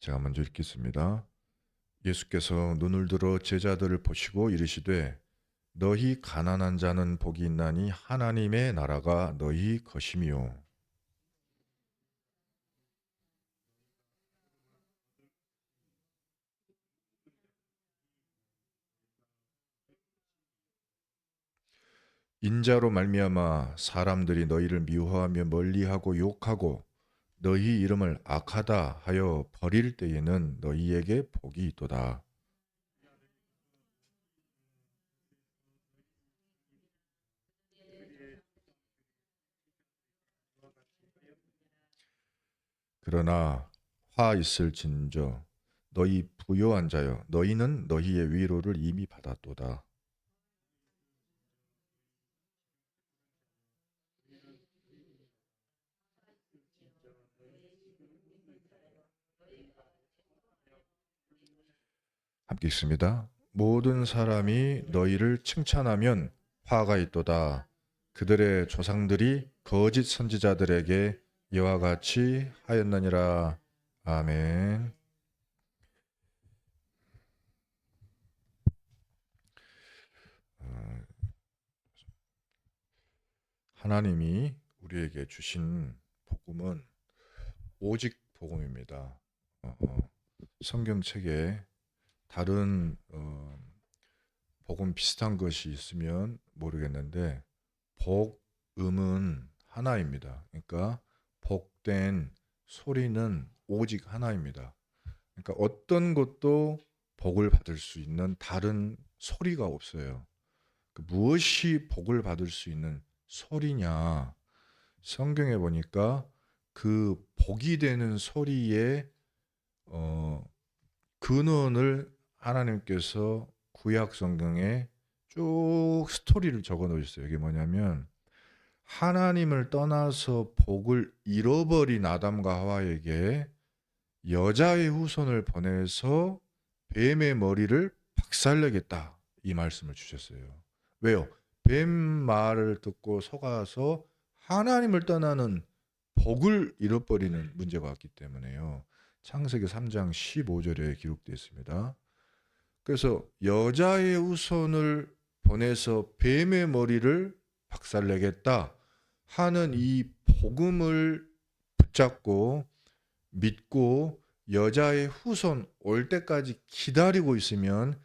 제가 먼저 읽겠습니다. 예수께서 눈을 들어 제자들을 보시고 이르시되 너희 가난한 자는 복이 있나니 하나님의 나라가 너희 것임이요. 인자로 말미암아 사람들이 너희를 미워하며 멀리하고 욕하고 너희 이름을 악하다 하여 버릴 때에는 너희에게 복이 있도다. 그러나 화 있을진저 너희 부요한 자여 너희는 너희의 위로를 이미 받았도다. 함께 있습니다. 모든 사람이 너희를 칭찬하면 화가 있도다. 그들의 조상들이 거짓 선지자들에게 이와 같이 하였느니라. 아멘. 어, 하나님이 우리에게 주신 복음은 오직 복음입니다. 성경책에 다른 복음 비슷한 것이 있으면 모르겠는데 복음은 하나입니다. 그러니까 복된 소리는 오직 하나입니다. 그러니까 어떤 것도 복을 받을 수 있는 다른 소리가 없어요. 무엇이 복을 받을 수 있는 소리냐? 성경에 보니까 그 복이 되는 소리의 어, 근원을 하나님께서 구약 성경에 쭉 스토리를 적어 놓으셨어요. 이게 뭐냐면 하나님을 떠나서 복을 잃어버린 아담과 하와에게 여자의 후손을 보내서 뱀의 머리를 박살내겠다. 이 말씀을 주셨어요. 왜요? 뱀 말을 듣고 속아서 하나님을 떠나는 복을 잃어버리는 문제가 왔기 때문에요. 창세기 3장 15절에 기록되어 있습니다. 그래서 여자의 후손을 보내서 뱀의 머리를 박살내겠다 하는 이 복음을 붙잡고 믿고 여자의 후손 올 때까지 기다리고 있으면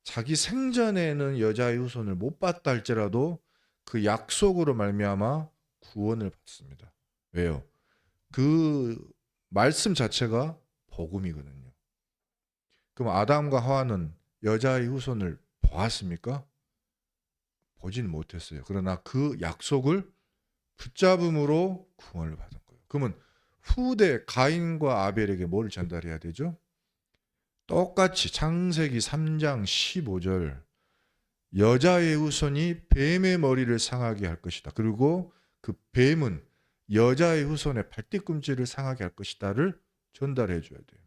자기 생전에는 여자의 후손을 못 봤다 할지라도 그 약속으로 말미암아 구원을 받습니다. 왜요? 그 말씀 자체가 복음이거든요. 그럼 아담과 하와는 여자의 후손을 보았습니까? 보지는 못했어요. 그러나 그 약속을 붙잡음으로 구원을 받은 거예요. 그러면 후대 가인과 아벨에게 뭘 전달해야 되죠? 똑같이 창세기 3장 15절 여자의 후손이 뱀의 머리를 상하게 할 것이다. 그리고 그 뱀은 여자의 후손의 발뒤꿈치를 상하게 할 것이다를 전달해 줘야 돼요.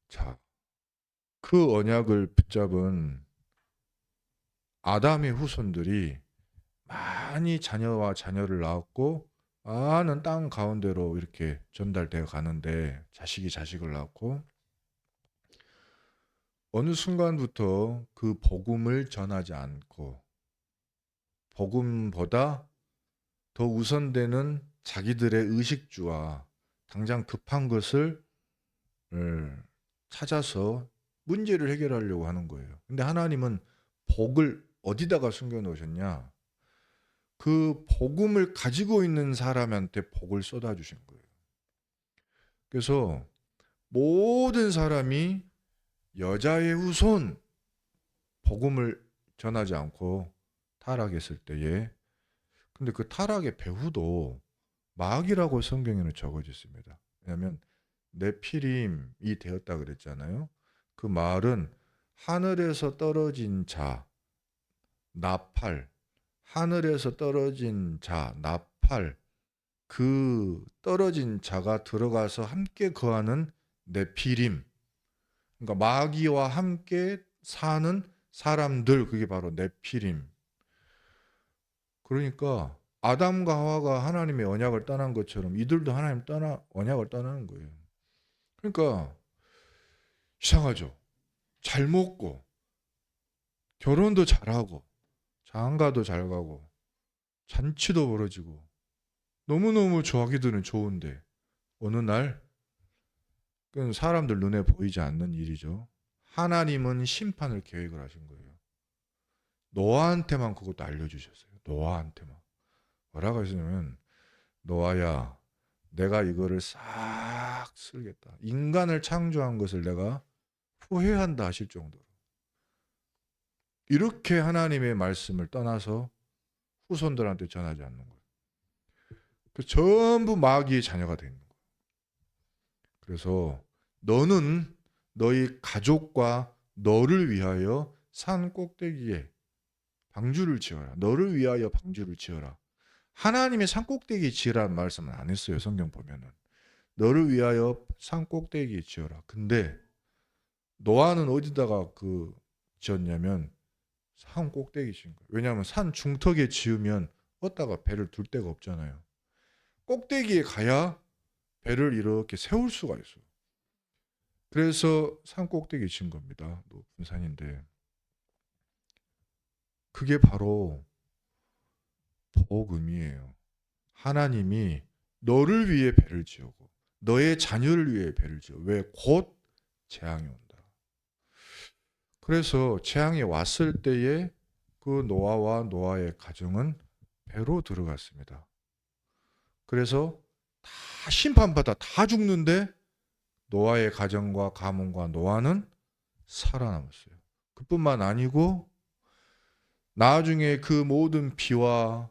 자, 그 언약을 붙잡은 아담의 후손들이 많이 자녀와 자녀를 낳았고 많은 땅 가운데로 이렇게 전달되어 가는데 자식이 자식을 낳고 어느 순간부터 그 복음을 전하지 않고 복음보다 더 우선되는 자기들의 의식주와 당장 급한 것을 찾아서 문제를 해결하려고 하는 거예요. 근데 하나님은 복을 어디다가 숨겨 놓으셨냐? 그 복음을 가지고 있는 사람한테 복을 쏟아 주신 거예요. 그래서 모든 사람이 여자의 후손 복음을 전하지 않고 타락했을 때에 근데 그 타락의 배후도 마귀라고 성경에는 적어져 있습니다. 왜냐하면 네피림이 되었다 그랬잖아요. 그 말은 하늘에서 떨어진 자, 나팔, 하늘에서 떨어진 자, 나팔, 그 떨어진 자가 들어가서 함께 거하는 네피림, 그러니까 마귀와 함께 사는 사람들, 그게 바로 네피림. 그러니까 아담과 하와가 하나님의 언약을 떠난 것처럼 이들도 하나님 언약을 떠나는 거예요. 그러니까 이상하죠. 잘 먹고 결혼도 잘하고 장가도 잘 가고 잔치도 벌어지고 너무너무 좋아하기들은 좋은데 어느 날 그건 사람들 눈에 보이지 않는 일이죠. 하나님은 심판을 계획을 하신 거예요. 노아한테만 그것도 알려주셨어요. 노아한테만. 뭐라고 하시냐면 노아야 내가 이거를 싹 쓸겠다. 인간을 창조한 것을 내가 후회한다 하실 정도로. 이렇게 하나님의 말씀을 떠나서 후손들한테 전하지 않는 거예요. 그 전부 마귀의 자녀가 되는 거예요. 그래서 너는 너희 가족과 너를 위하여 산 꼭대기에 방주를 지어라. 너를 위하여 방주를 지어라. 하나님의 산 꼭대기에 지으라는 말씀은 안 했어요. 성경 보면은. 너를 위하여 산 꼭대기에 지어라. 근데 노아는 어디다가 지었냐면 산 꼭대기에 지은 거예요. 왜냐하면 산 중턱에 지으면 어디다가 배를 둘 데가 없잖아요. 꼭대기에 가야 배를 이렇게 세울 수가 있어요. 그래서 산 꼭대기에 지은 겁니다. 높은 산인데. 그게 바로 복음이에요. 하나님이 너를 위해 배를 지우고 너의 자녀를 위해 배를 지어. 왜? 곧 재앙이 온다. 그래서 재앙이 왔을 때에 그 노아와 노아의 가정은 배로 들어갔습니다. 그래서 다 심판받아 다 죽는데 노아의 가정과 가문과 노아는 살아남았어요. 그뿐만 아니고 나중에 그 모든 비와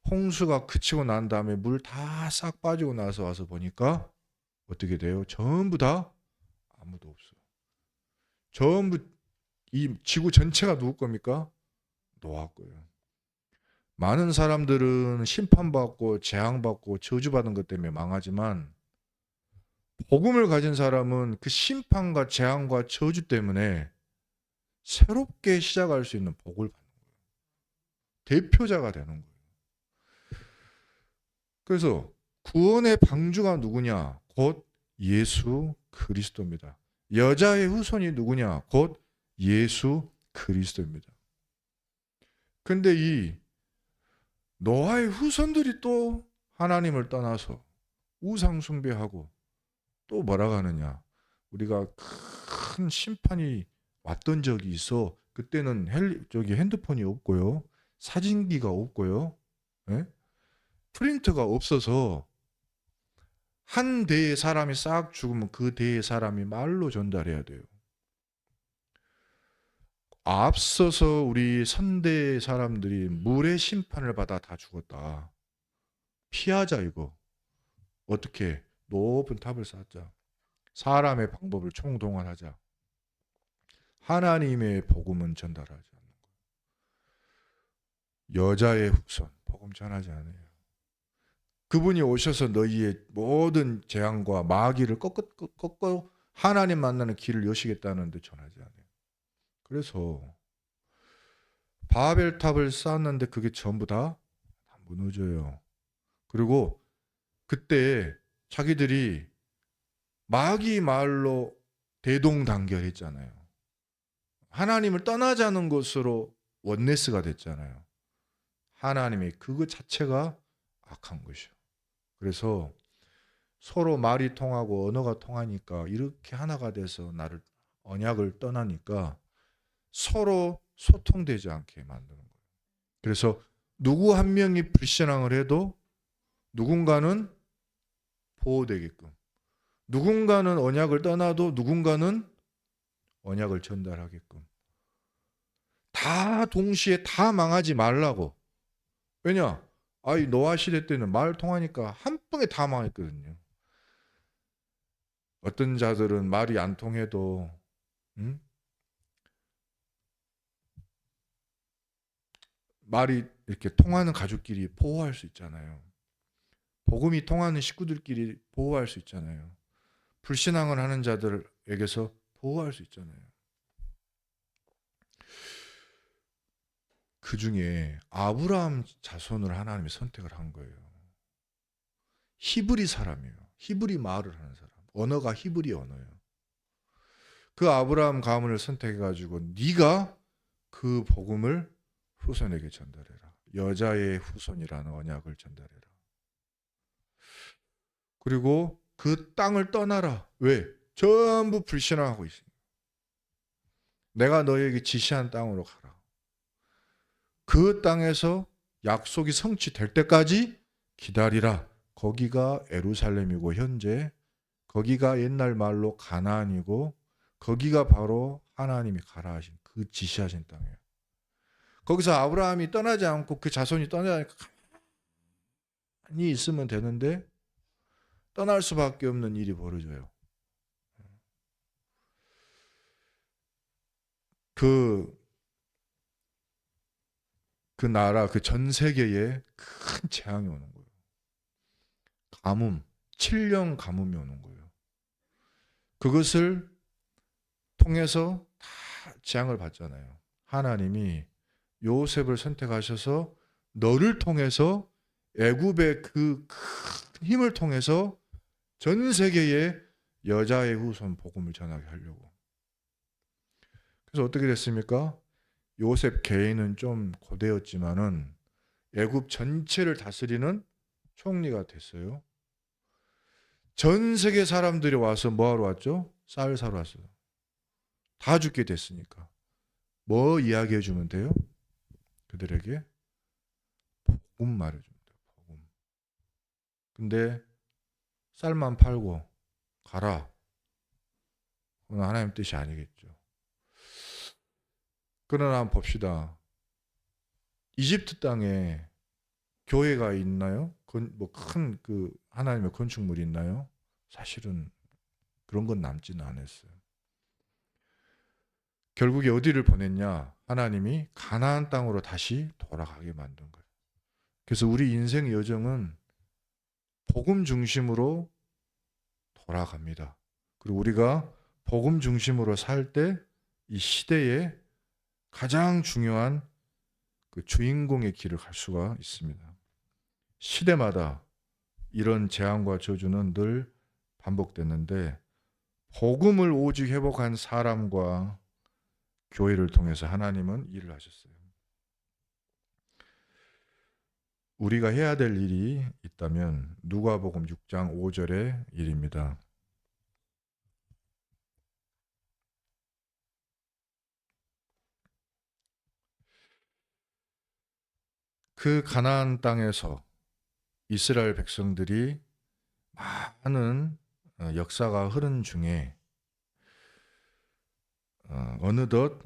홍수가 그치고 난 다음에 물 다 싹 빠지고 나서 와서 보니까 어떻게 돼요? 전부 다 아무도 없어요. 전부 이 지구 전체가 누구 겁니까? 노아 거예요. 많은 사람들은 심판받고 재앙받고 저주받은 것 때문에 망하지만 복음을 가진 사람은 그 심판과 재앙과 저주 때문에 새롭게 시작할 수 있는 복을 받는 거예요. 대표자가 되는 거예요. 그래서 구원의 방주가 누구냐? 곧 예수 그리스도입니다. 여자의 후손이 누구냐? 곧 예수 그리스도입니다. 근데 이 노아의 후손들이 또 하나님을 떠나서 우상 숭배하고 또 뭐라고 하느냐? 우리가 큰 심판이 왔던 적이 있어. 그때는 핸드폰이 없고요. 사진기가 없고요. 예? 프린터가 없어서 한 대의 사람이 싹 죽으면 그 대의 사람이 말로 전달해야 돼요. 앞서서 우리 선대 사람들이 물의 심판을 받아 다 죽었다. 피하자 이거. 어떻게? 높은 탑을 쌓자. 사람의 방법을 총동원하자. 하나님의 복음은 전달하지 않는 거예요. 여자의 후손 복음 전하지 않아요. 그분이 오셔서 너희의 모든 재앙과 마귀를 꺾고 하나님 만나는 길을 여시겠다는데 전하지 않아요. 그래서 바벨탑을 쌓았는데 그게 전부 다 무너져요. 그리고 그때 자기들이 마귀 말로 대동단결했잖아요. 하나님을 떠나자는 것으로 원네스가 됐잖아요. 하나님이 그것 자체가 악한 것이요. 그래서 서로 말이 통하고 언어가 통하니까 이렇게 하나가 돼서 나를 언약을 떠나니까 서로 소통되지 않게 만드는 거예요. 그래서 누구 한 명이 불신앙을 해도 누군가는 보호되게끔, 누군가는 언약을 떠나도 누군가는 언약을 전달하게끔, 다 동시에 다 망하지 말라고. 왜냐? 이 노아 시대 때는 말 통하니까 한 방에 다 망했거든요. 어떤 자들은 말이 안 통해도 말이 이렇게 통하는 가족끼리 보호할 수 있잖아요. 복음이 통하는 식구들끼리 보호할 수 있잖아요. 불신앙을 하는 자들에게서 보호할 수 있잖아요. 그 중에 아브라함 자손을 하나님이 선택을 한 거예요. 히브리 사람이에요. 히브리 말을 하는 사람. 언어가 히브리 언어예요. 그 아브라함 가문을 선택해 가지고 네가 그 복음을 후손에게 전달해라. 여자의 후손이라는 언약을 전달해라. 그리고 그 땅을 떠나라. 왜? 전부 불신앙하고 있습니다. 내가 너에게 지시한 땅으로 가라. 그 땅에서 약속이 성취될 때까지 기다리라. 거기가 예루살렘이고 현재 거기가 옛날 말로 가나안이고 거기가 바로 하나님이 가라 하신 그 지시하신 땅이에요. 거기서 아브라함이 떠나지 않고 그 자손이 떠나지 않고 가만히 있으면 되는데 떠날 수밖에 없는 일이 벌어져요. 그 나라, 그 전 세계에 큰 재앙이 오는 거예요. 가뭄, 7년 가뭄이 오는 거예요. 그것을 통해서 다 재앙을 받잖아요. 하나님이 요셉을 선택하셔서 너를 통해서 애굽의 그 큰 힘을 통해서 전 세계에 여자의 후손 복음을 전하게 하려고. 그래서 어떻게 됐습니까? 요셉 개인은 좀 고되었지만은 애굽 전체를 다스리는 총리가 됐어요. 전 세계 사람들이 와서 뭐하러 왔죠? 쌀 사러 왔어요. 다 죽게 됐으니까. 뭐 이야기해 주면 돼요? 그들에게 복음 말해줍니다. 복음. 근데 쌀만 팔고 가라. 그건 하나님 뜻이 아니겠죠. 그러나 한번 봅시다. 이집트 땅에 교회가 있나요? 뭐 큰 그 하나님의 건축물이 있나요? 사실은 그런 건 남지는 않았어요. 결국에 어디를 보냈냐? 하나님이 가나안 땅으로 다시 돌아가게 만든 거예요. 그래서 우리 인생 여정은 복음 중심으로 돌아갑니다. 그리고 우리가 복음 중심으로 살 때 이 시대에 가장 중요한 그 주인공의 길을 갈 수가 있습니다. 시대마다 이런 재앙과 저주는 늘 반복됐는데 복음을 오직 회복한 사람과 교회를 통해서 하나님은 일을 하셨어요. 우리가 해야 될 일이 있다면 누가복음 6장 5절의 일입니다. 그 가나안 땅에서 이스라엘 백성들이 많은 역사가 흐른 중에 어느덧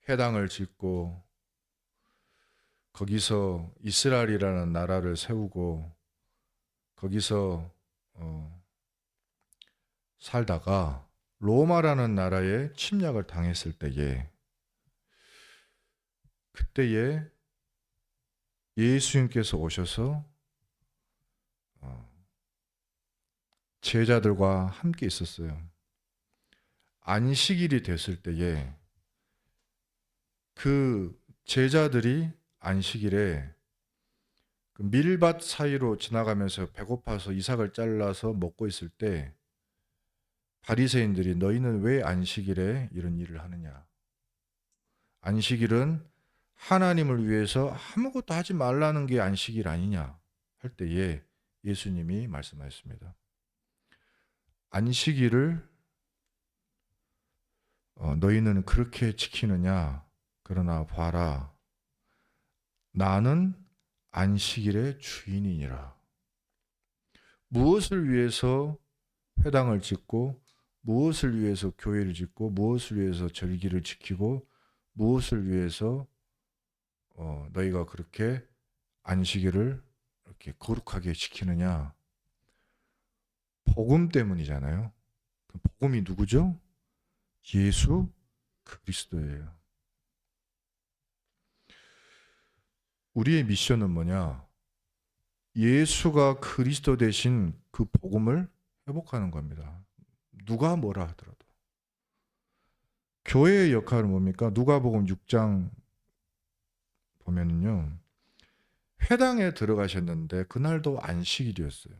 회당을 짓고 거기서 이스라엘이라는 나라를 세우고 거기서 살다가 로마라는 나라에 침략을 당했을 때에 그때에 예수님께서 오셔서 제자들과 함께 있었어요. 안식일이 됐을 때에 그 제자들이 안식일에 그 밀밭 사이로 지나가면서 배고파서 이삭을 잘라서 먹고 있을 때 바리새인들이 너희는 왜 안식일에 이런 일을 하느냐? 안식일은 하나님을 위해서 아무것도 하지 말라는 게 안식일 아니냐 할 때에 예수님이 말씀하셨습니다. 안식일을 너희는 그렇게 지키느냐? 그러나 봐라. 나는 안식일의 주인이니라. 무엇을 위해서 회당을 짓고 무엇을 위해서 교회를 짓고 무엇을 위해서 절기를 지키고 무엇을 위해서 너희가 그렇게 안식일을 이렇게 거룩하게 지키느냐? 복음 때문이잖아요. 그 복음이 누구죠? 예수 그리스도예요. 우리의 미션은 뭐냐? 예수가 그리스도 되신 그 복음을 회복하는 겁니다. 누가 뭐라 하더라도. 교회의 역할은 뭡니까? 누가복음 6장 보면은요. 회당에 들어가셨는데 그날도 안식일이었어요.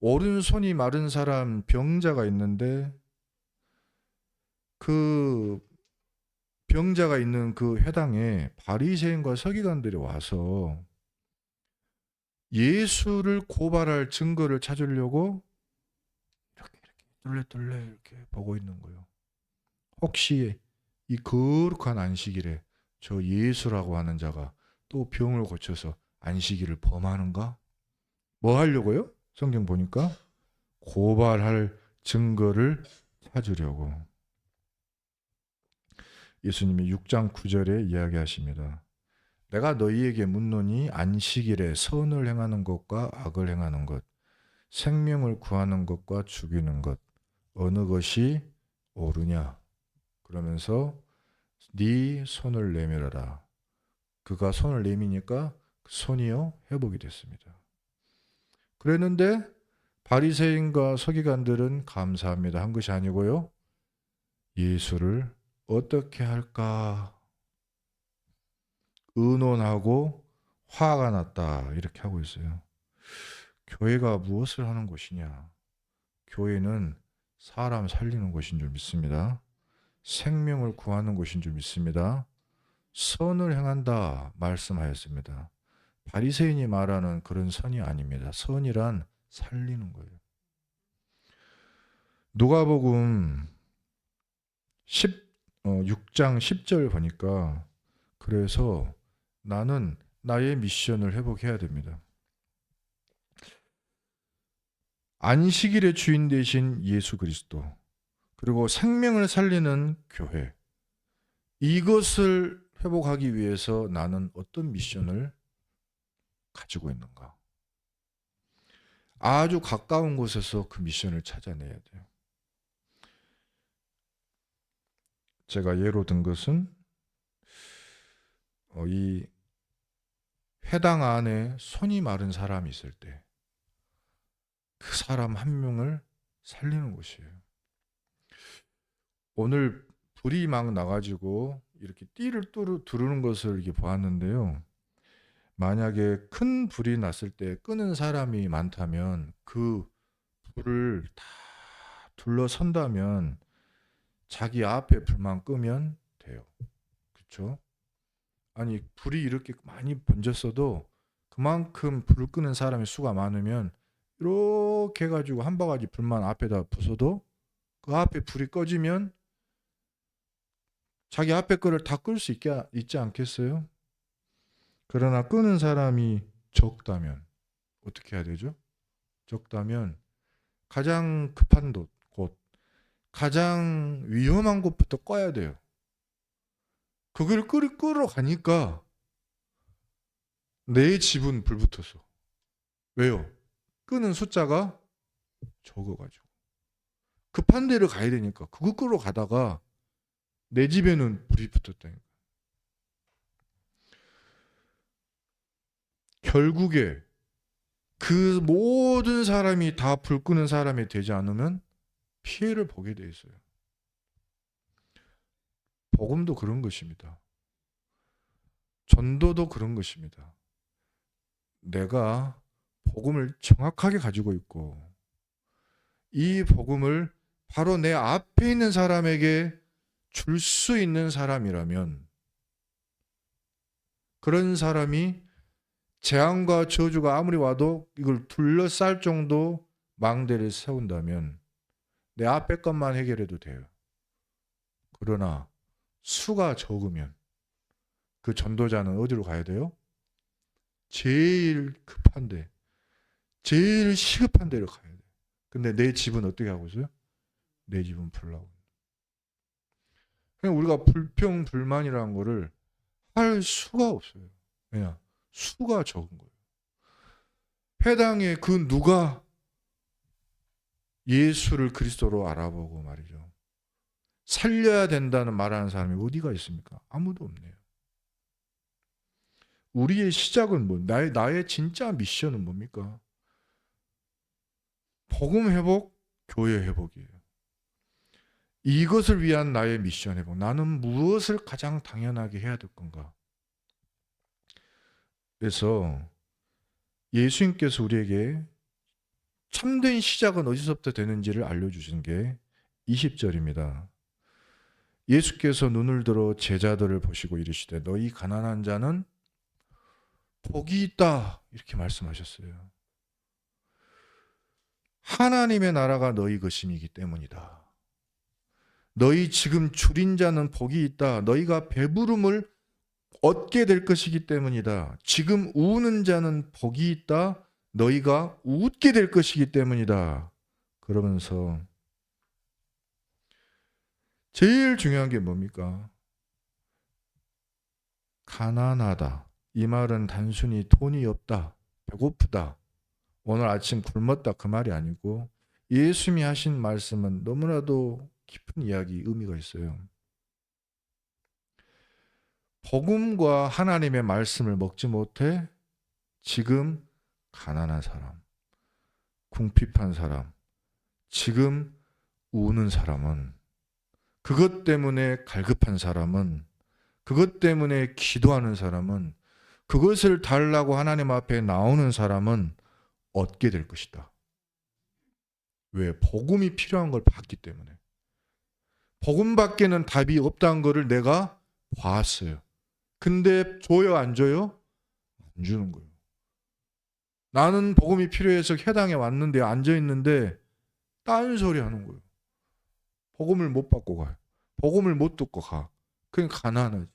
오른손이 마른 사람 병자가 있는데 그 병자가 있는 그 회당에 바리새인과 서기관들이 와서 예수를 고발할 증거를 찾으려고 이렇게 뚫레뚫레 이렇게 보고 있는 거예요. 혹시 이 거룩한 안식일에 저 예수라고 하는 자가 또 병을 고쳐서 안식일을 범하는가? 뭐 하려고요? 성경 보니까 고발할 증거를 찾으려고. 예수님이 6장 9절에 이야기하십니다. 내가 너희에게 묻노니 안식일에 선을 행하는 것과 악을 행하는 것, 생명을 구하는 것과 죽이는 것, 어느 것이 옳으냐? 그러면서 네 손을 내밀어라. 그가 손을 내미니까 손이요 회복이 됐습니다. 그랬는데 바리새인과 서기관들은 감사합니다 한 것이 아니고요. 예수를 어떻게 할까 의논하고 화가 났다 이렇게 하고 있어요. 교회가 무엇을 하는 곳이냐? 교회는 사람 살리는 곳인 줄 믿습니다. 생명을 구하는 곳인 줄 믿습니다. 선을 행한다 말씀하였습니다. 바리새인이 말하는 그런 선이 아닙니다. 선이란 살리는 거예요. 누가복음 6장 10절 보니까 그래서 나는 나의 미션을 회복해야 됩니다. 안식일의 주인 되신 예수 그리스도 그리고 생명을 살리는 교회 이것을 회복하기 위해서 나는 어떤 미션을 가지고 있는가? 아주 가까운 곳에서 그 미션을 찾아내야 돼요. 제가 예로 든 것은 이 회당 안에 손이 마른 사람이 있을 때 그 사람 한 명을 살리는 것이에요. 오늘 불이 막 나가지고 이렇게 띠를 두르는 것을 이렇게 보았는데요. 만약에 큰 불이 났을 때 끄는 사람이 많다면 그 불을 다 둘러선다면 자기 앞에 불만 끄면 돼요. 그렇죠? 아니 불이 이렇게 많이 번졌어도 그만큼 불을 끄는 사람의 수가 많으면 이렇게 해가지고 한 바가지 불만 앞에다 부숴도 그 앞에 불이 꺼지면 자기 앞에 거를 다 끌 수 있지 않겠어요? 그러나 끄는 사람이 적다면 어떻게 해야 되죠? 적다면 가장 급한 곳, 가장 위험한 곳부터 꺼야 돼요. 그걸 끌어 가니까 내 집은 불 붙었어. 왜요? 끄는 숫자가 적어가지고. 급한 데를 가야 되니까 그거 끌어 가다가 내 집에는 불이 붙었다니까. 결국에 그 모든 사람이 다 불 끄는 사람이 되지 않으면 피해를 보게 돼 있어요. 복음도 그런 것입니다. 전도도 그런 것입니다. 내가 복음을 정확하게 가지고 있고 이 복음을 바로 내 앞에 있는 사람에게 줄 수 있는 사람이라면 그런 사람이 재앙과 저주가 아무리 와도 이걸 둘러쌀 정도 망대를 세운다면 내 앞에 것만 해결해도 돼요. 그러나 수가 적으면 그 전도자는 어디로 가야 돼요? 제일 급한데, 제일 시급한 데로 가야 돼요. 근데 내 집은 어떻게 하고 있어요? 내 집은 불나고. 그냥 우리가 불평, 불만이라는 거를 할 수가 없어요. 왜냐? 수가 적은 거예요. 회당에 그 누가 예수를 그리스도로 알아보고 말이죠. 살려야 된다는 말하는 사람이 어디가 있습니까? 아무도 없네요. 우리의 시작은 뭐? 나의 진짜 미션은 뭡니까? 복음 회복, 교회 회복이에요. 이것을 위한 나의 미션 회복. 나는 무엇을 가장 당연하게 해야 될 건가? 그래서 예수님께서 우리에게 참된 시작은 어디서부터 되는지를 알려주신 게 20절입니다. 예수께서 눈을 들어 제자들을 보시고 이르시되 너희 가난한 자는 복이 있다 이렇게 말씀하셨어요. 하나님의 나라가 너희 것임이기 때문이다. 너희 지금 줄인 자는 복이 있다. 너희가 배부름을 얻게 될 것이기 때문이다. 지금 우는 자는 복이 있다. 너희가 웃게 될 것이기 때문이다. 그러면서 제일 중요한 게 뭡니까? 가난하다. 이 말은 단순히 돈이 없다, 배고프다, 오늘 아침 굶었다 그 말이 아니고 예수님이 하신 말씀은 너무나도 깊은 이야기, 의미가 있어요. 복음과 하나님의 말씀을 먹지 못해 지금 가난한 사람, 궁핍한 사람, 지금 우는 사람은, 그것 때문에 갈급한 사람은, 그것 때문에 기도하는 사람은, 그것을 달라고 하나님 앞에 나오는 사람은 얻게 될 것이다. 왜? 복음이 필요한 걸 봤기 때문에. 복음밖에는 답이 없다는 것을 내가 봤어요. 근데 줘요, 안 줘요? 안 주는 거예요. 나는 복음이 필요해서 회당에 왔는데 앉아있는데 딴소리 하는 거예요. 복음을 못 받고 가요. 복음을 못 듣고 가. 그냥 가난하지.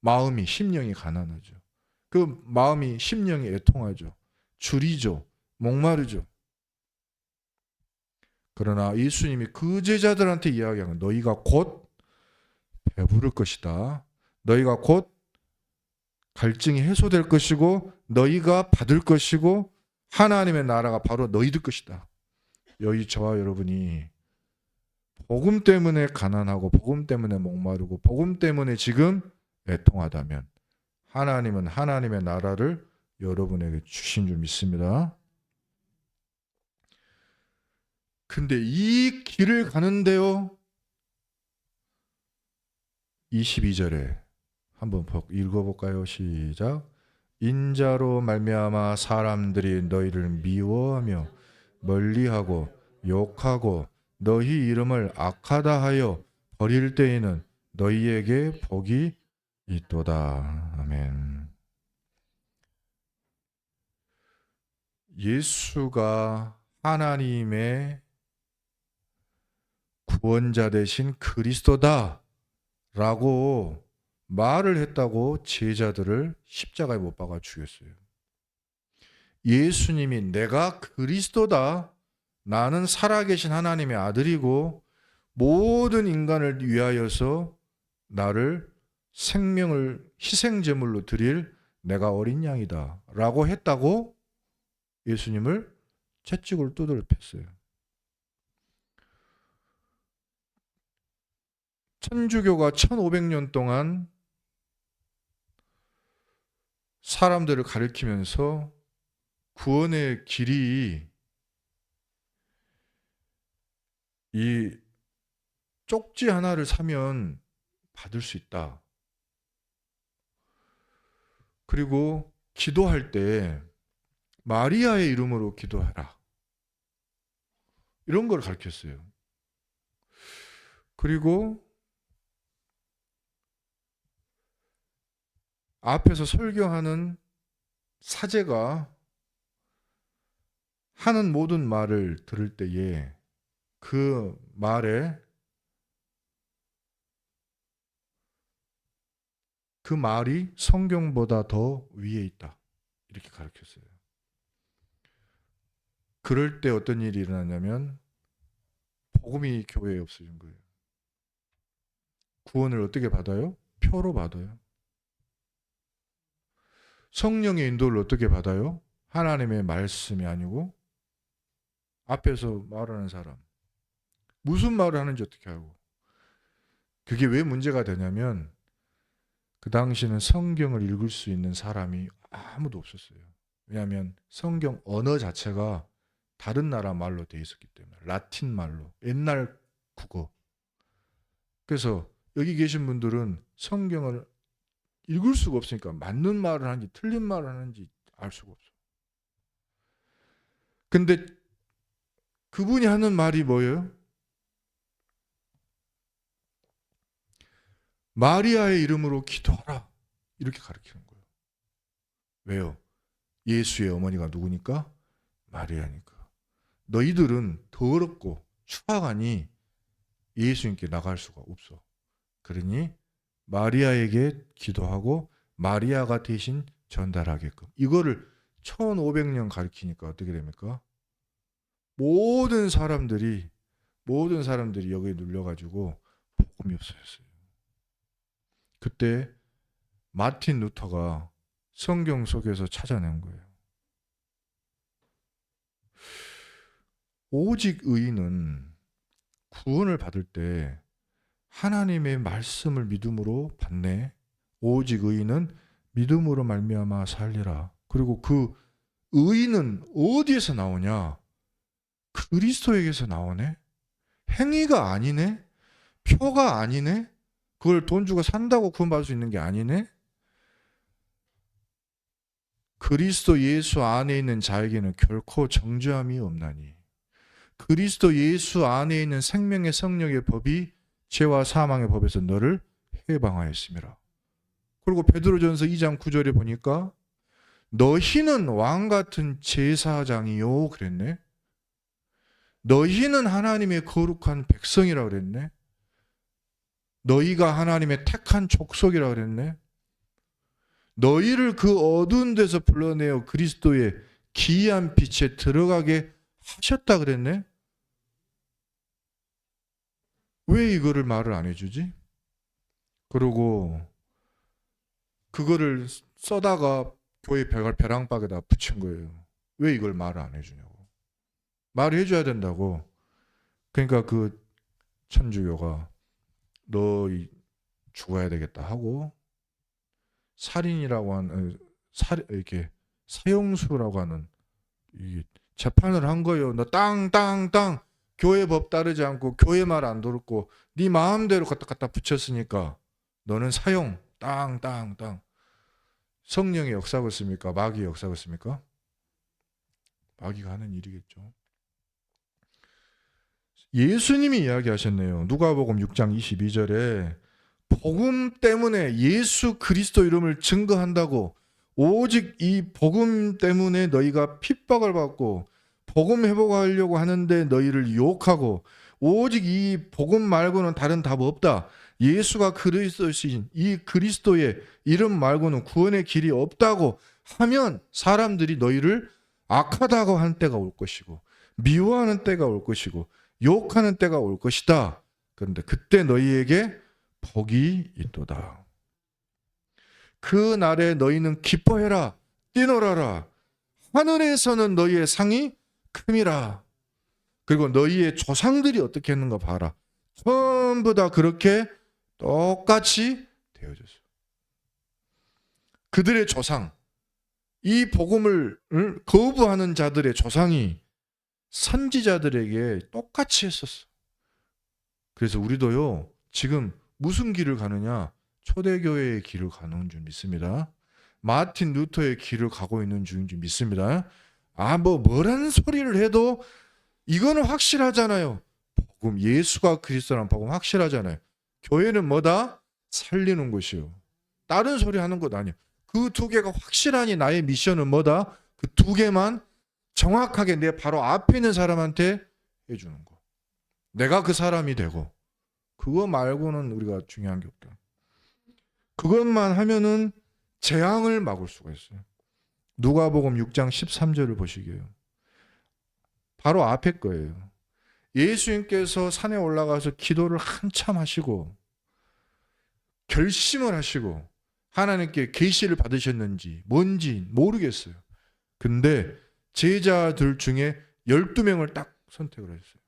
마음이, 심령이 가난하죠. 그 마음이, 심령이 애통하죠. 줄이죠. 목마르죠. 그러나 예수님이 그 제자들한테 이야기하는, 너희가 곧 배부를 것이다. 너희가 곧 갈증이 해소될 것이고 너희가 받을 것이고 하나님의 나라가 바로 너희들 것이다. 여기 저와 여러분이 복음 때문에 가난하고 복음 때문에 목마르고 복음 때문에 지금 애통하다면 하나님은 하나님의 나라를 여러분에게 주신 줄 믿습니다. 근데 이 길을 가는데요, 22절에 한번 읽어볼까요? 시작. 인자로 말미암아 사람들이 너희를 미워하며 멀리하고 욕하고 너희 이름을 악하다 하여 버릴 때에는 너희에게 복이 있도다. 아멘. 예수가 하나님의 구원자 되신 그리스도다 라고 말을 했다고 제자들을 십자가에 못 박아 죽였어요. 예수님이 내가 그리스도다, 나는 살아계신 하나님의 아들이고 모든 인간을 위하여서 나를 생명을 희생제물로 드릴 내가 어린 양이다 라고 했다고 예수님을 채찍으로 두드려 팼어요. 천주교가 1500년 동안 사람들을 가리키면서 구원의 길이 이 쪽지 하나를 사면 받을 수 있다. 그리고 기도할 때 마리아의 이름으로 기도하라. 이런 걸 가르쳤어요. 그리고 앞에서 설교하는 사제가 하는 모든 말을 들을 때에 그 말에 그 말이 성경보다 더 위에 있다. 이렇게 가르쳤어요. 그럴 때 어떤 일이 일어나냐면 복음이 교회에 없어진 거예요. 구원을 어떻게 받아요? 표로 받아요. 성령의 인도를 어떻게 받아요? 하나님의 말씀이 아니고 앞에서 말하는 사람. 무슨 말을 하는지 어떻게 알고. 그게 왜 문제가 되냐면 그 당시는 성경을 읽을 수 있는 사람이 아무도 없었어요. 왜냐하면 성경 언어 자체가 다른 나라 말로 되어 있었기 때문에. 라틴 말로. 옛날 국어. 그래서 여기 계신 분들은 성경을 읽을 수가 없으니까 맞는 말을 하는지 틀린 말을 하는지 알 수가 없어요. 근데 그분이 하는 말이 뭐예요? 마리아의 이름으로 기도하라. 이렇게 가르치는 거예요. 왜요? 예수의 어머니가 누구니까? 마리아니까. 너희들은 더럽고 추악하니 예수님께 나갈 수가 없어. 그러니 마리아에게 기도하고 마리아가 대신 전달하게끔. 이거를 1500년 가르치니까 어떻게 됩니까? 모든 사람들이 여기에 눌려가지고 복음이 없어졌어요. 그때 마틴 루터가 성경 속에서 찾아낸 거예요. 오직 의인은 구원을 받을 때 하나님의 말씀을 믿음으로 받네. 오직 의인은 믿음으로 말미암아 살리라. 그리고 그 의인은 어디에서 나오냐? 그리스도에게서 나오네. 행위가 아니네. 표가 아니네. 그걸 돈 주고 산다고 구원받을 수 있는 게 아니네. 그리스도 예수 안에 있는 자에게는 결코 정죄함이 없나니. 그리스도 예수 안에 있는 생명의 성령의 법이 죄와 사망의 법에서 너를 해방하였습니다. 그리고 베드로전서 2장 9절에 보니까 너희는 왕 같은 제사장이요 그랬네. 너희는 하나님의 거룩한 백성이라 그랬네. 너희가 하나님의 택한 족속이라 그랬네. 너희를 그 어두운 데서 불러내어 그리스도의 기이한 빛에 들어가게 하셨다 그랬네. 왜 이거를 말을 안 해주지? 그리고 그거를 써다가 교회 벼랑박에다 붙인 거예요. 왜 이걸 말을 안 해주냐고. 말을 해줘야 된다고. 그러니까 그 천주교가 너 죽어야 되겠다 하고 살인이라고 하는 이렇게 사형수라고 하는 이 재판을 한 거예요. 너 땅 교회 법 따르지 않고 교회 말 안 들었고 네 마음대로 갖다 붙였으니까 너는 사형 땅. 성령의 역사가 있습니까? 마귀의 역사가 있습니까? 마귀가 하는 일이겠죠. 예수님이 이야기하셨네요. 누가복음 6장 22절에 복음 때문에 예수 그리스도 이름을 증거한다고 오직 이 복음 때문에 너희가 핍박을 받고 복음 회복하려고 하는데 너희를 유혹하고 오직 이 복음 말고는 다른 답 없다. 예수가 그리스도이신 이 그리스도의 이름 말고는 구원의 길이 없다고 하면 사람들이 너희를 악하다고 하는 때가 올 것이고 미워하는 때가 올 것이고 욕하는 때가 올 것이다. 그런데 그때 너희에게 복이 있도다. 그 날에 너희는 기뻐해라. 뛰놀아라. 하늘에서는 너희의 상이 큼이라. 그리고 너희의 조상들이 어떻게 했는가 봐라. 전부 다 그렇게 똑같이 되어졌어요. 그들의 조상, 이 복음을 거부하는 자들의 조상이 선지자들에게 똑같이 했었어. 그래서 우리도요, 지금 무슨 길을 가느냐? 초대교회의 길을 가는 줄 믿습니다. 마틴 루터의 길을 가고 있는 중인 줄 믿습니다. 뭐라는 소리를 해도 이거는 확실하잖아요. 복음, 예수가 그리스도라는 복음 확실하잖아요. 교회는 뭐다? 살리는 것이요. 다른 소리 하는 것 아니에요. 그 두 개가 확실하니 나의 미션은 뭐다? 그 두 개만 정확하게 내 바로 앞에 있는 사람한테 해주는 거. 내가 그 사람이 되고 그거 말고는 우리가 중요한 게 없다. 그것만 하면은 재앙을 막을 수가 있어요. 누가복음 6장 13절을 보시게요. 바로 앞에 거예요. 예수님께서 산에 올라가서 기도를 한참 하시고 결심을 하시고 하나님께 계시를 받으셨는지 뭔지 모르겠어요. 근데 제자들 중에 12명을 딱 선택을 했어요.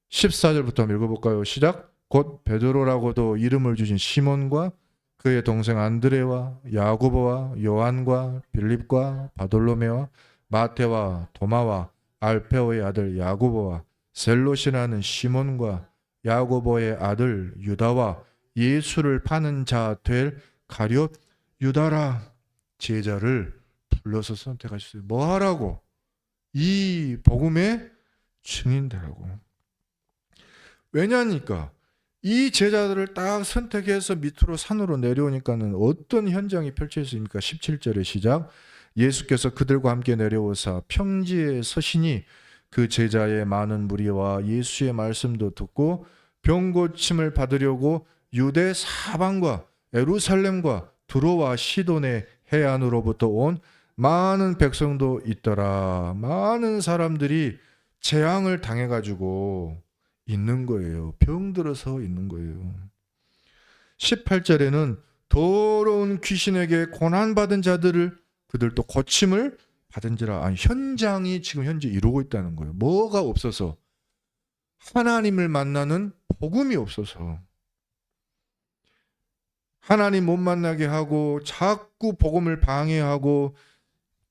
14절부터 한번 읽어볼까요? 시작. 곧 베드로라고도 이름을 주신 시몬과 그의 동생 안드레와 야고보와 요한과 빌립과 바돌로메와 마테와 도마와 알페오의 아들 야고보와 셀롯이라는 시몬과 야고보의 아들 유다와 예수를 파는 자 될 가룟 유다라. 제자를 불러서 선택하셨어요. 뭐 하라고? 이 복음에 증인되라고. 왜냐니까 이 제자들을 딱 선택해서 밑으로 산으로 내려오니까는 어떤 현장이 펼쳐졌습니까? 17절의 시작. 예수께서 그들과 함께 내려오사 평지에 서시니 그 제자의 많은 무리와 예수의 말씀도 듣고 병 고침을 받으려고 유대 사방과 예루살렘과 두로와 시돈의 해안으로부터 온 많은 백성도 있더라. 많은 사람들이 재앙을 당해가지고 있는 거예요. 병들어서 있는 거예요. 18절에는 더러운 귀신에게 고난받은 자들을 그들도 고침을 받은지라. 아니, 현장이 지금 현재 이루고 있다는 거예요. 뭐가 없어서? 하나님을 만나는 복음이 없어서. 하나님 못 만나게 하고 자꾸 복음을 방해하고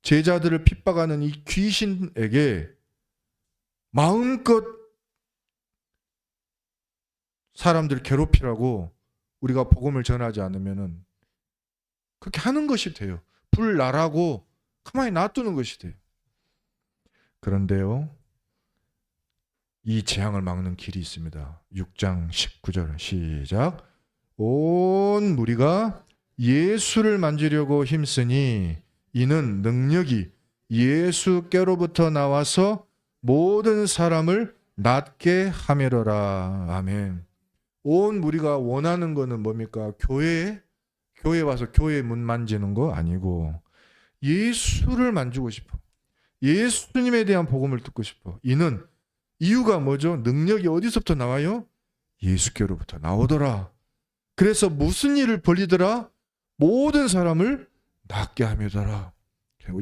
제자들을 핍박하는 이 귀신에게 마음껏 사람들 괴롭히라고 우리가 복음을 전하지 않으면은 그렇게 하는 것이 돼요. 불 나라고 가만히 놔두는 것이 돼요. 그런데요, 이 재앙을 막는 길이 있습니다. 6장 19절 시작. 온 무리가 예수를 만지려고 힘쓰니 이는 능력이 예수께로부터 나와서 모든 사람을 낫게 하매러라. 아멘. 온 무리가 원하는 거는 뭡니까? 교회에 와서 교회 문 만지는 거 아니고 예수를 만지고 싶어. 예수님에 대한 복음을 듣고 싶어. 이는 이유가 뭐죠? 능력이 어디서부터 나와요? 예수께로부터 나오더라. 그래서 무슨 일을 벌리더라? 모든 사람을 낫게 하며더라.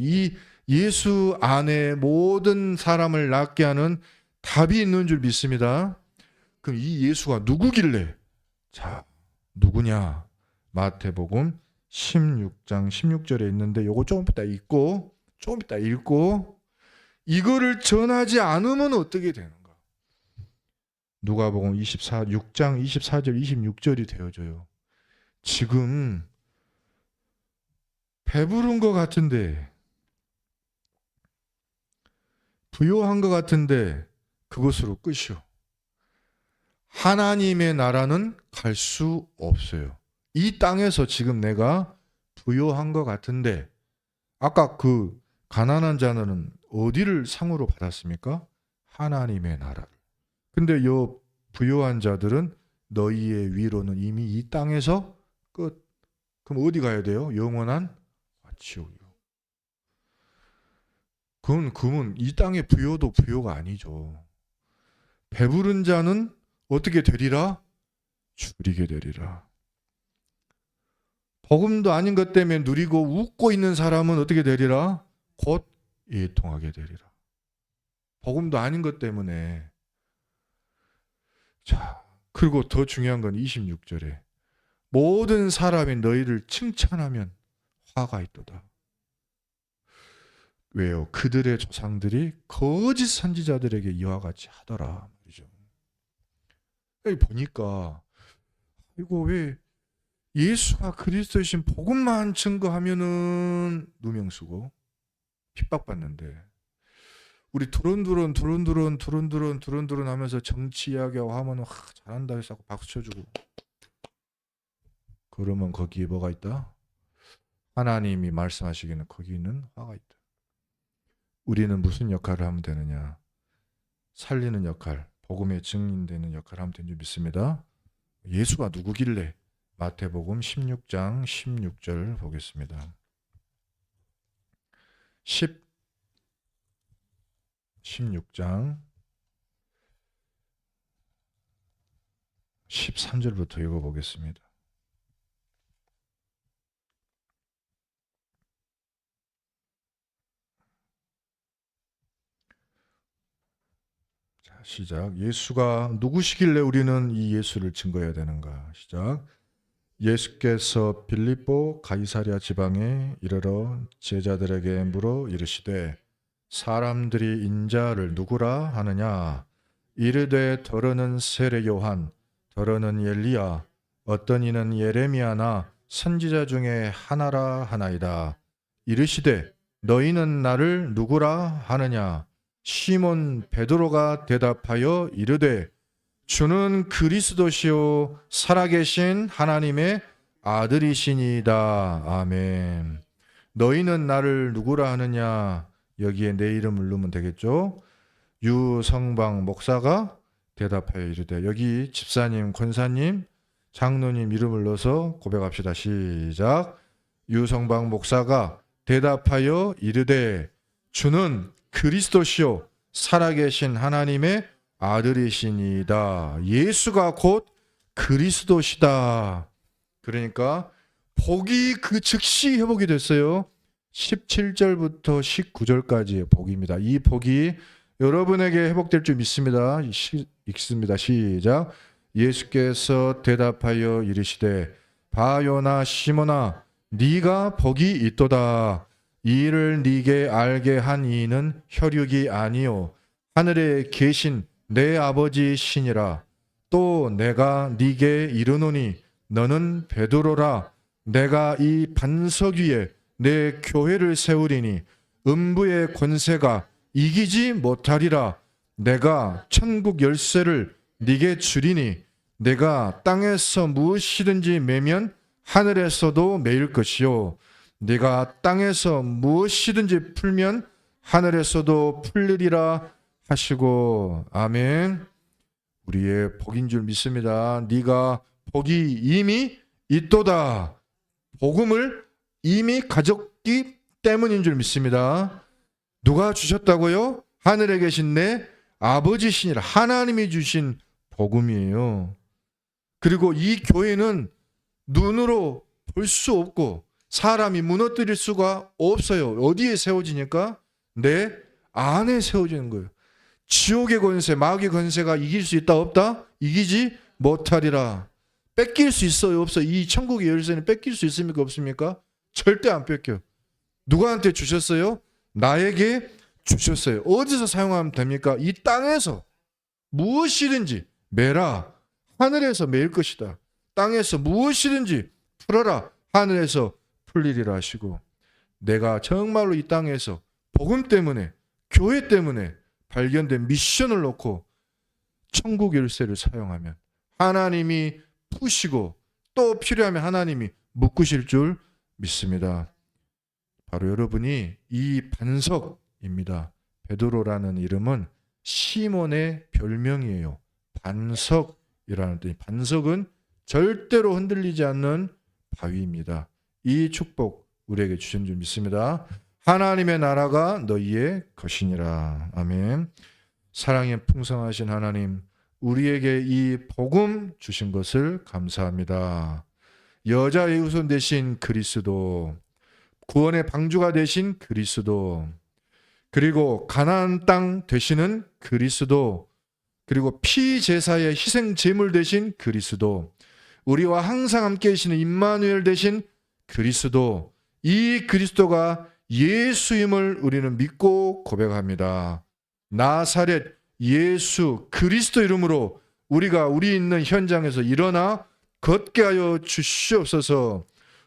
이 예수 안에 모든 사람을 낫게 하는 답이 있는 줄 믿습니다. 그럼 이 예수가 누구길래? 자, 누구냐? 마태복음 16장 16절에 있는데 요거 조금 이따 읽고 이거를 전하지 않으면 어떻게 되는가? 누가복음 6장 24절 26절이 되어져요. 지금 배부른 것 같은데 부요한 것 같은데 그것으로 끝이요. 하나님의 나라는 갈 수 없어요. 이 땅에서 지금 내가 부요한 것 같은데 아까 그 가난한 자는 어디를 상으로 받았습니까? 하나님의 나라를. 근데 요 부요한 자들은 너희의 위로는 이미 이 땅에서 끝. 그럼 어디 가야 돼요? 영원한 지옥이요. 그건 이 땅의 부요도 부요가 아니죠. 배부른 자는 어떻게 되리라? 줄이게 되리라. 복음도 아닌 것 때문에 누리고 웃고 있는 사람은 어떻게 되리라? 곧 애통하게 되리라. 복음도 아닌 것 때문에. 자, 그리고 더 중요한 건 26절에 모든 사람이 너희를 칭찬하면 화가 있도다. 왜요? 그들의 조상들이 거짓 선지자들에게 이와 같이 하더라. 말이죠. 여기 보니까 이거 왜 예수가 그리스도이신 복음만 증거하면은 누명쓰고 핍박받는데 우리 두런두런 하면서 정치 이야기하고 하면 잘한다 해서 박수 쳐주고 그러면 거기에 뭐가 있다? 하나님이 말씀하시기는 거기는 화가 있다. 우리는 무슨 역할을 하면 되느냐? 살리는 역할, 복음의 증인되는 역할을 하면 되는 줄 믿습니다. 예수가 누구길래? 마태복음 16장 16절 보겠습니다. 16장 13절부터 읽어보겠습니다. 자, 시작. 예수가 누구시길래 우리는 이 예수를 증거해야 되는가? 시작. 예수께서 빌립보 가이사랴 지방에 이르러 제자들에게 물어 이르시되 사람들이 인자를 누구라 하느냐? 이르되 더러는 세례 요한, 더러는 엘리야, 어떤 이는 예레미야나 선지자 중에 하나라 하나이다. 이르시되 너희는 나를 누구라 하느냐? 시몬 베드로가 대답하여 이르되 주는 그리스도시요 살아계신 하나님의 아들이시니이다. 아멘. 너희는 나를 누구라 하느냐? 여기에 내 이름을 넣으면 되겠죠. 유성방 목사가 대답하여 이르되, 여기 집사님, 권사님, 장로님 이름을 넣어서 고백합시다. 시작. 유성방 목사가 대답하여 이르되 주는 그리스도시요 살아계신 하나님의 아들이시니이다. 예수가 곧 그리스도시다. 그러니까 복이 그 즉시 회복이 됐어요. 17절부터 19절까지의 복입니다. 이 복이 여러분에게 회복될 줄 믿습니다. 읽습니다. 시작. 예수께서 대답하여 이르시되 바요나 시몬아 네가 복이 있도다. 이 일을 네게 알게 한 이는 혈육이 아니요 하늘에 계신 내 아버지시니라. 또 내가 네게 이르노니 너는 베드로라. 내가 이 반석 위에 내 교회를 세우리니 음부의 권세가 이기지 못하리라. 내가 천국 열쇠를 네게 주리니 내가 땅에서 무엇이든지 매면 하늘에서도 매일 것이요 네가 땅에서 무엇이든지 풀면 하늘에서도 풀리리라 하시고. 아멘. 우리의 복인 줄 믿습니다. 네가 복이 이미 있도다. 복음을 이미 가졌기 때문인 줄 믿습니다. 누가 주셨다고요? 하늘에 계신 내 아버지시니라. 하나님이 주신 복음이에요. 그리고 이 교회는 눈으로 볼 수 없고 사람이 무너뜨릴 수가 없어요. 어디에 세워지니까? 내 안에 세워지는 거예요. 지옥의 권세, 마귀의 권세가 이길 수 있다 없다? 이기지 못하리라. 뺏길 수 있어요 없어요? 이 천국의 열쇠는 뺏길 수 있습니까 없습니까? 절대 안 뺏겨. 누구한테 주셨어요? 나에게 주셨어요. 어디서 사용하면 됩니까? 이 땅에서 무엇이든지 매라. 하늘에서 매일 것이다. 땅에서 무엇이든지 풀어라. 하늘에서 풀리리라 하시고. 내가 정말로 이 땅에서 복음 때문에, 교회 때문에 발견된 미션을 놓고 천국 열쇠를 사용하면 하나님이 푸시고 또 필요하면 하나님이 묶으실 줄 믿습니다. 바로 여러분이 이 반석입니다. 베드로라는 이름은 시몬의 별명이에요. 반석이라는 뜻. 반석은 절대로 흔들리지 않는 바위입니다. 이 축복 우리에게 주신 줄 믿습니다. 하나님의 나라가 너희의 것이니라. 아멘. 사랑에 풍성하신 하나님, 우리에게 이 복음 주신 것을 감사합니다. 여자의 후손 되신 그리스도, 구원의 방주가 되신 그리스도, 그리고 가나안 땅 되시는 그리스도, 그리고 피제사의 희생 제물 되신 그리스도, 우리와 항상 함께 계시는 임마누엘 되신 그리스도, 이 그리스도가 예수임을 우리는 믿고 고백합니다. 나사렛 예수 그리스도 이름으로 우리가 우리 있는 현장에서 일어나 걷게 하여 주시옵소서.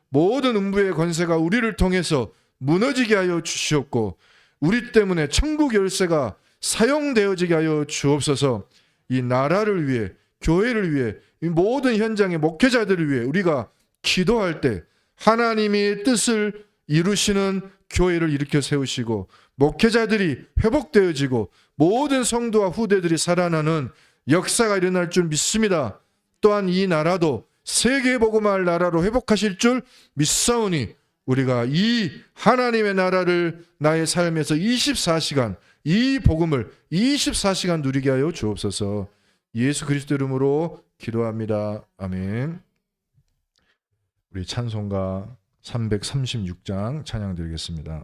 모든 음부의 권세가 우리를 통해서 무너지게 하여 주시옵고 우리 때문에 천국 열쇠가 사용되어지게 하여 주옵소서. 이 나라를 위해, 교회를 위해, 이 모든 현장의 목회자들을 위해 우리가 기도할 때 하나님의 뜻을 이루시는 교회를 일으켜 세우시고 목회자들이 회복되어지고 모든 성도와 후대들이 살아나는 역사가 일어날 줄 믿습니다. 또한 이 나라도 세계 복음할 나라로 회복하실 줄 믿사오니 우리가 이 하나님의 나라를 나의 삶에서 24시간 이 복음을 24시간 누리게 하여 주옵소서. 예수 그리스도 이름으로 기도합니다. 아멘. 우리 찬송가 336장 찬양 드리겠습니다.